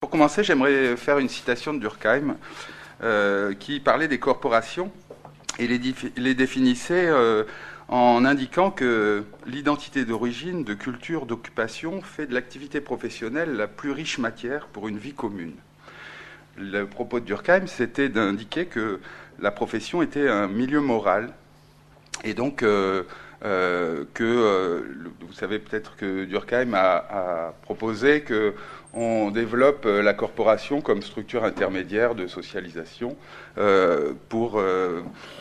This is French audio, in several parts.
Pour commencer, j'aimerais faire une citation de Durkheim qui parlait des corporations et les définissait en indiquant que l'identité d'origine, de culture, d'occupation fait de l'activité professionnelle la plus riche matière pour une vie commune. Le propos de Durkheim, c'était d'indiquer que la profession était un milieu moral et donc vous savez peut-être que Durkheim a proposé qu'on développe la corporation comme structure intermédiaire de socialisation pour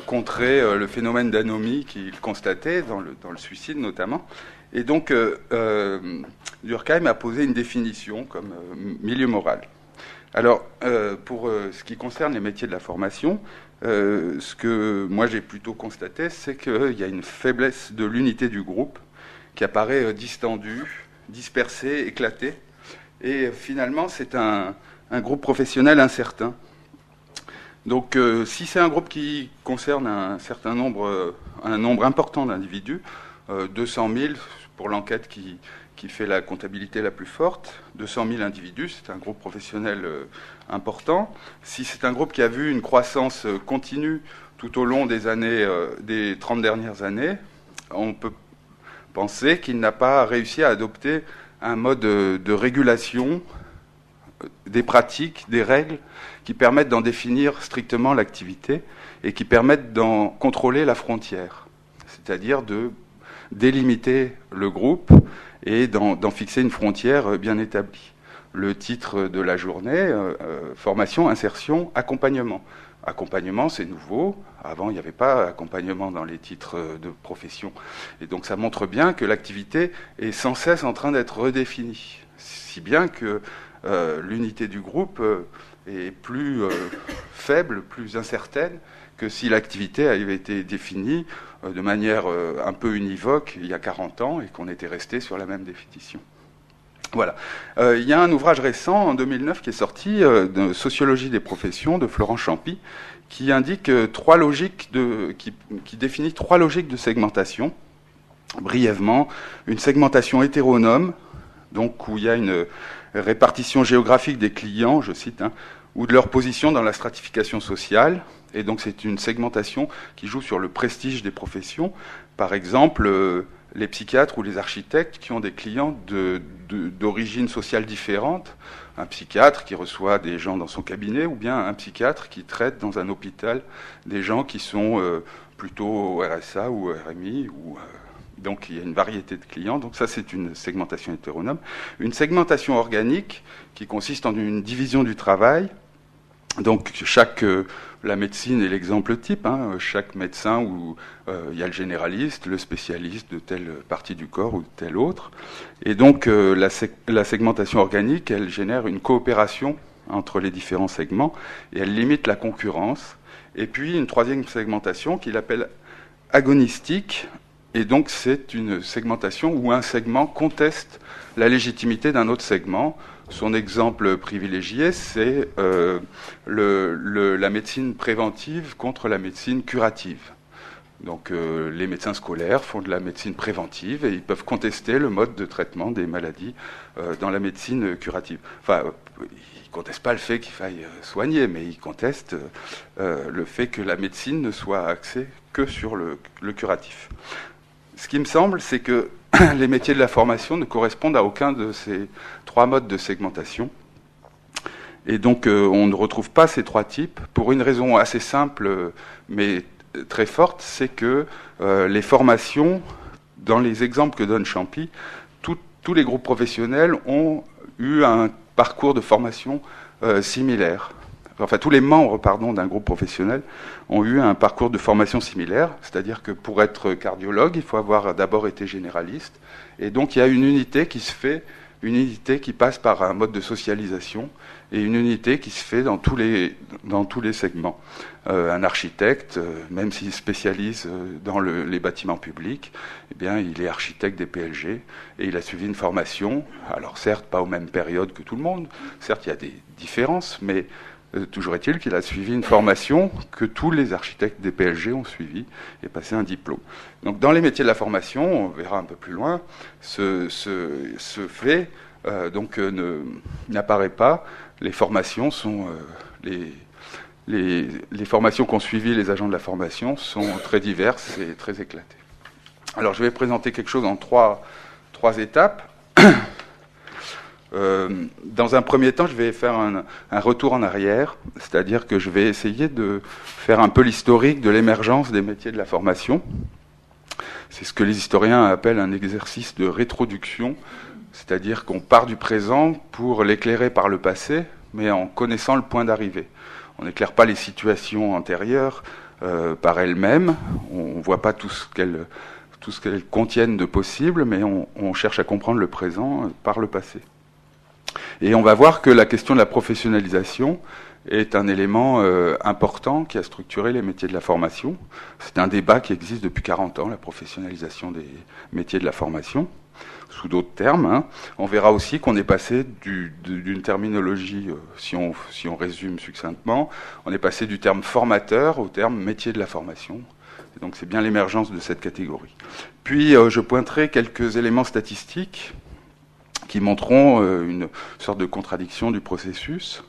contrer le phénomène d'anomie qu'il constatait dans le suicide notamment. Et donc Durkheim a posé une définition comme milieu moral. Alors, pour ce qui concerne les métiers de la formation, ce que moi j'ai plutôt constaté, c'est qu'il y a une faiblesse de l'unité du groupe qui apparaît distendue, dispersée, éclatée. Et finalement, c'est un groupe professionnel incertain. Donc, si c'est un groupe qui concerne un nombre important d'individus, 200 000 pour l'enquête qui fait la comptabilité la plus forte, 200 000 individus, c'est un groupe professionnel important. Si c'est un groupe qui a vu une croissance continue tout au long des 30 dernières années, on peut penser qu'il n'a pas réussi à adopter un mode de régulation des pratiques, des règles qui permettent d'en définir strictement l'activité et qui permettent d'en contrôler la frontière, c'est-à-dire de délimiter le groupe et d'en fixer une frontière bien établie. Le titre de la journée, formation, insertion, accompagnement. Accompagnement, c'est nouveau. Avant, il n'y avait pas accompagnement dans les titres de profession. Et donc ça montre bien que l'activité est sans cesse en train d'être redéfinie. Si bien que l'unité du groupe est plus faible, plus incertaine que si l'activité avait été définie de manière un peu univoque il y a 40 ans et qu'on était resté sur la même définition. Voilà. Il y a un ouvrage récent, en 2009, qui est sorti, de Sociologie des professions, de Florent Champy, qui indique qui définit 3 logiques de segmentation. Brièvement, une segmentation hétéronome, donc où il y a une répartition géographique des clients, je cite, ou de leur position dans la stratification sociale. Et donc c'est une segmentation qui joue sur le prestige des professions. Par exemple, les psychiatres ou les architectes qui ont des clients d'origine sociale différente. Un psychiatre qui reçoit des gens dans son cabinet, ou bien un psychiatre qui traite dans un hôpital des gens qui sont plutôt au RSA ou au RMI. Donc il y a une variété de clients. Donc ça, c'est une segmentation hétéronome. Une segmentation organique qui consiste en une division du travail. Donc la médecine est l'exemple type. Chaque médecin où il y a le généraliste, le spécialiste de telle partie du corps ou de telle autre. Et donc la segmentation organique, elle génère une coopération entre les différents segments et elle limite la concurrence. Et puis une troisième segmentation qu'il appelle agonistique. Et donc c'est une segmentation où un segment conteste la légitimité d'un autre segment. Son exemple privilégié, c'est la médecine préventive contre la médecine curative. Donc les médecins scolaires font de la médecine préventive et ils peuvent contester le mode de traitement des maladies dans la médecine curative. Enfin, ils ne contestent pas le fait qu'il faille soigner, mais ils contestent le fait que la médecine ne soit axée que sur le curatif. Ce qui me semble, c'est que les métiers de la formation ne correspondent à aucun de ces 3 modes de segmentation. Et donc, on ne retrouve pas ces 3 types pour une raison assez simple, mais très forte, c'est que les formations, dans les exemples que donne Champy, tous les groupes professionnels ont eu un parcours de formation similaire. Enfin, tous les membres d'un groupe professionnel ont eu un parcours de formation similaire, c'est-à-dire que pour être cardiologue, il faut avoir d'abord été généraliste, et donc il y a une unité qui se fait, une unité qui passe par un mode de socialisation, et une unité qui se fait dans tous les segments. Un architecte, même s'il spécialise dans les bâtiments publics, eh bien, il est architecte des PLG, et il a suivi une formation, alors certes, pas aux mêmes périodes que tout le monde, certes, il y a des différences, mais toujours est-il qu'il a suivi une formation que tous les architectes des PLG ont suivi et passé un diplôme. Donc dans les métiers de la formation, on verra un peu plus loin, se fait n'apparaît pas. Les formations sont les formations qu'ont suivi les agents de la formation sont très diverses et très éclatées. Alors je vais présenter quelque chose en trois étapes. Dans un premier temps, je vais faire un retour en arrière, c'est-à-dire que je vais essayer de faire un peu l'historique de l'émergence des métiers de la formation. C'est ce que les historiens appellent un exercice de rétroduction, c'est-à-dire qu'on part du présent pour l'éclairer par le passé, mais en connaissant le point d'arrivée. On n'éclaire pas les situations antérieures par elles-mêmes, on ne voit pas tout ce qu'elles contiennent de possible, mais on cherche à comprendre le présent par le passé. Et on va voir que la question de la professionnalisation est un élément important qui a structuré les métiers de la formation. C'est un débat qui existe depuis 40 ans, la professionnalisation des métiers de la formation, sous d'autres termes. Hein. On verra aussi qu'on est passé d'une terminologie, si on résume succinctement, on est passé du terme formateur au terme métier de la formation. Et donc c'est bien l'émergence de cette catégorie. Puis je pointerai quelques éléments statistiques qui montreront une sorte de contradiction du processus.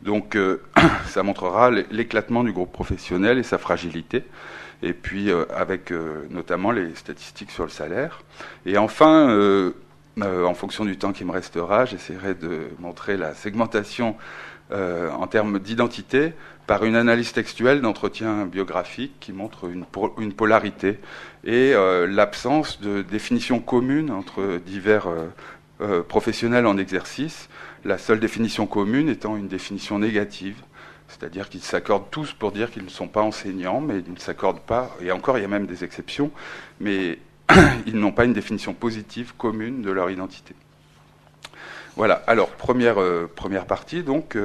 Donc ça montrera l'éclatement du groupe professionnel et sa fragilité, et puis avec notamment les statistiques sur le salaire. Et enfin, en fonction du temps qui me restera, j'essaierai de montrer la segmentation en termes d'identité par une analyse textuelle d'entretien biographique qui montre une polarité et l'absence de définition commune entre divers professionnels en exercice, la seule définition commune étant une définition négative, c'est-à-dire qu'ils s'accordent tous pour dire qu'ils ne sont pas enseignants, mais ils ne s'accordent pas, et encore il y a même des exceptions, mais ils n'ont pas une définition positive commune de leur identité. Voilà, alors première partie, donc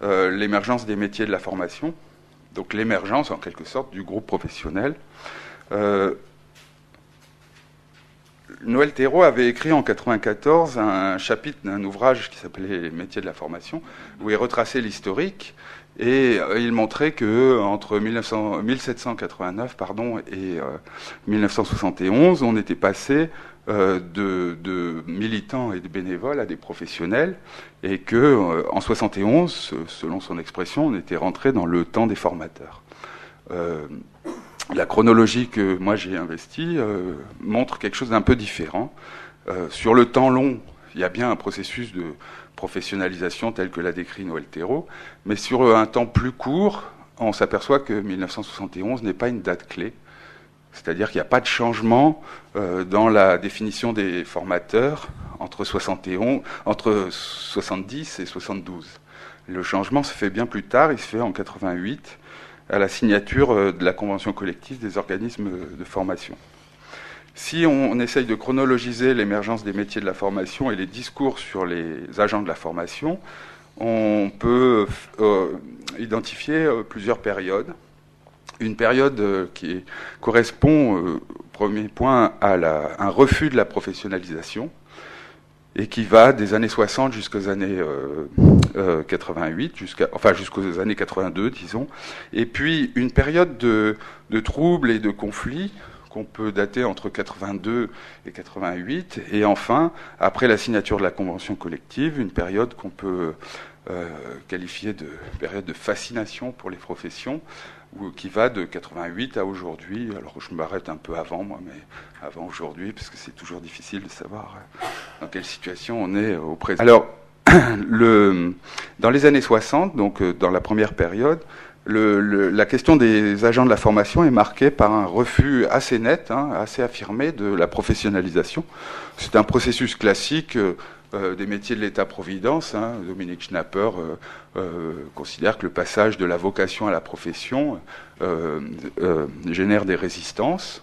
l'émergence des métiers de la formation, donc l'émergence en quelque sorte du groupe professionnel. Noël Thérault avait écrit en 1994 un chapitre d'un ouvrage qui s'appelait Les métiers de la formation, où il retraçait l'historique, et il montrait que entre 1789 et 1971, on était passé de militants et de bénévoles à des professionnels, et que en 71, selon son expression, on était rentré dans le temps des formateurs. La chronologie que moi j'ai investie montre quelque chose d'un peu différent. Sur le temps long, il y a bien un processus de professionnalisation tel que l'a décrit Noël Thérault, mais sur un temps plus court, on s'aperçoit que 1971 n'est pas une date clé. C'est-à-dire qu'il n'y a pas de changement dans la définition des formateurs entre 70 et 72. Le changement se fait bien plus tard, il se fait en 88, à la signature de la convention collective des organismes de formation. Si on essaye de chronologiser l'émergence des métiers de la formation et les discours sur les agents de la formation, on peut identifier plusieurs périodes. Une période qui correspond, premier point, à un refus de la professionnalisation et qui va des années 60 jusqu'aux années 88, jusqu'aux années 82, disons. Et puis une période de troubles et de conflits qu'on peut dater entre 82 et 88. Et enfin, après la signature de la convention collective, une période qu'on peut qualifier de période de fascination pour les professions, qui va de 88 à aujourd'hui. Alors je m'arrête un peu avant, moi, mais avant aujourd'hui, parce que c'est toujours difficile de savoir dans quelle situation on est au présent. Alors, dans les années 60, donc dans la première période, la question des agents de la formation est marquée par un refus assez net, assez affirmé de la professionnalisation. C'est un processus classique des métiers de l'État-providence. Dominique Schnapper considère que le passage de la vocation à la profession génère des résistances.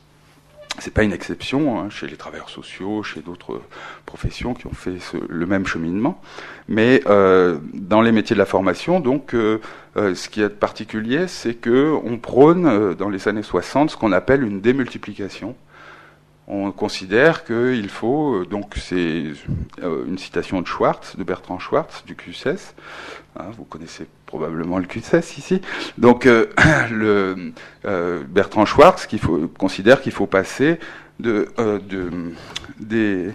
C'est pas une exception chez les travailleurs sociaux, chez d'autres professions qui ont fait le même cheminement. Mais dans les métiers de la formation, donc, ce qui est particulier, c'est que on prône dans les années 60 ce qu'on appelle une démultiplication. On considère qu'il faut, donc c'est une citation de Schwartz, de Bertrand Schwartz, du QCES. Vous connaissez probablement le QCES ici. Donc Bertrand Schwartz considère qu'il faut passer des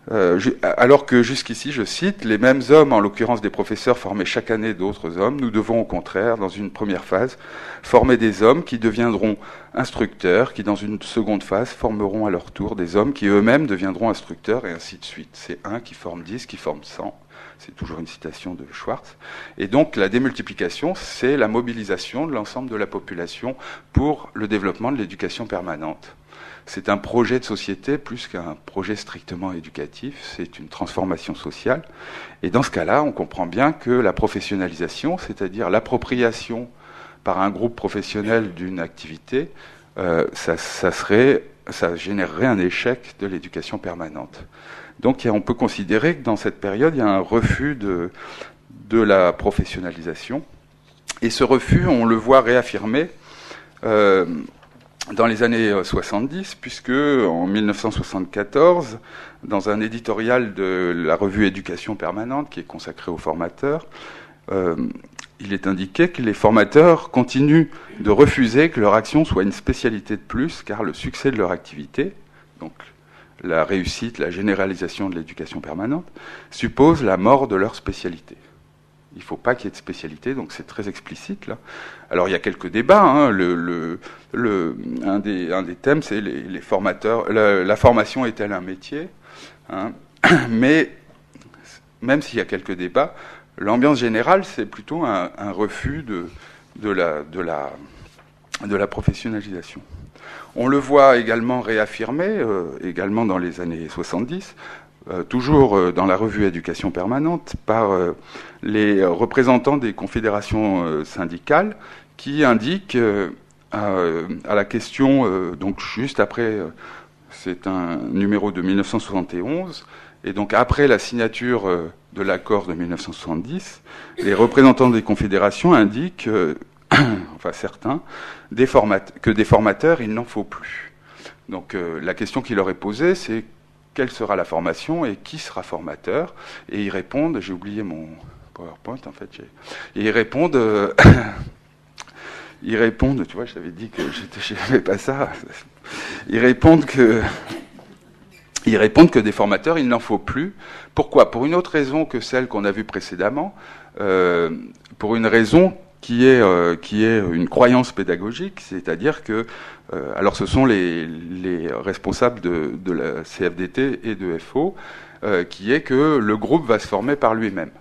Alors que jusqu'ici, je cite, les mêmes hommes, en l'occurrence des professeurs, formaient chaque année d'autres hommes. Nous devons au contraire, dans une première phase, former des hommes qui deviendront instructeurs, qui dans une seconde phase formeront à leur tour des hommes qui eux-mêmes deviendront instructeurs, et ainsi de suite. C'est un qui forme 10, qui forme 100. C'est toujours une citation de Schwartz. Et donc la démultiplication, c'est la mobilisation de l'ensemble de la population pour le développement de l'éducation permanente. C'est un projet de société plus qu'un projet strictement éducatif, c'est une transformation sociale. Et dans ce cas-là, on comprend bien que la professionnalisation, c'est-à-dire l'appropriation par un groupe professionnel d'une activité, ça générerait un échec de l'éducation permanente. Donc on peut considérer que dans cette période, il y a un refus de la professionnalisation. Et ce refus, on le voit réaffirmé dans les années 70, puisque en 1974, dans un éditorial de la revue Éducation permanente, qui est consacrée aux formateurs, il est indiqué que les formateurs continuent de refuser que leur action soit une spécialité de plus, car le succès de leur activité, donc la réussite, la généralisation de l'éducation permanente, suppose la mort de leur spécialité. Il ne faut pas qu'il y ait de spécialité, donc c'est très explicite là. Alors il y a quelques débats. Hein. Un des thèmes, c'est les formateurs. La formation est-elle un métier, hein. Mais même s'il y a quelques débats, l'ambiance générale, c'est plutôt un refus de la professionnalisation. On le voit également réaffirmé, également dans les années 70. Toujours dans la revue Éducation permanente, par les représentants des confédérations syndicales qui indiquent à la question, donc juste après, c'est un numéro de 1971, et donc après la signature de l'accord de 1970, les représentants des confédérations indiquent, enfin certains, que des formateurs, il n'en faut plus. Donc la question qui leur est posée, c'est quelle sera la formation et qui sera formateur? Et ils répondent, j'ai oublié mon PowerPoint en fait, et ils répondent, tu vois, je t'avais dit que je n'avais pas ça, ils répondent que des formateurs, il n'en faut plus. Pourquoi? Pour une autre raison que celle qu'on a vue précédemment, pour une raison qui est une croyance pédagogique, c'est-à-dire que, alors ce sont les responsables de la CFDT et de FO, qui est que le groupe va se former par lui-même.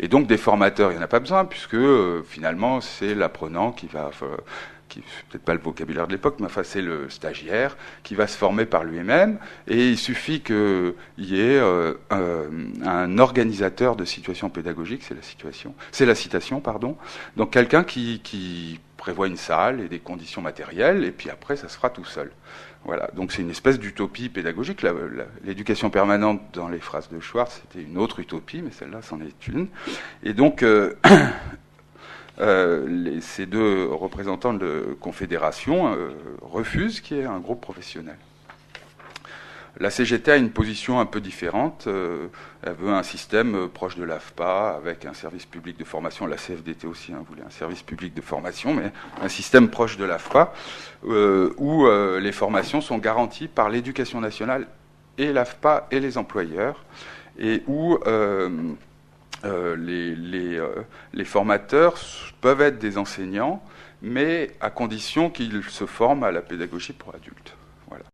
Et donc des formateurs, il n'y en a pas besoin, puisque finalement c'est l'apprenant qui va... c'est peut-être pas le vocabulaire de l'époque, mais enfin c'est le stagiaire qui va se former par lui-même, et il suffit qu'il y ait un organisateur de situation pédagogique, c'est la citation, pardon, donc quelqu'un qui prévoit une salle et des conditions matérielles, et puis après ça se fera tout seul. Voilà, donc c'est une espèce d'utopie pédagogique. L'éducation permanente dans les phrases de Schwartz, c'était une autre utopie, mais celle-là c'en est une. Et donc ces deux représentants de confédération refusent qu'il y ait un groupe professionnel. La CGT a une position un peu différente. Elle veut un système proche de l'AFPA, avec un service public de formation. La CFDT aussi voulait un service public de formation, mais un système proche de l'AFPA, où les formations sont garanties par l'éducation nationale et l'AFPA et les employeurs, et où les formateurs peuvent être des enseignants, mais à condition qu'ils se forment à la pédagogie pour adultes.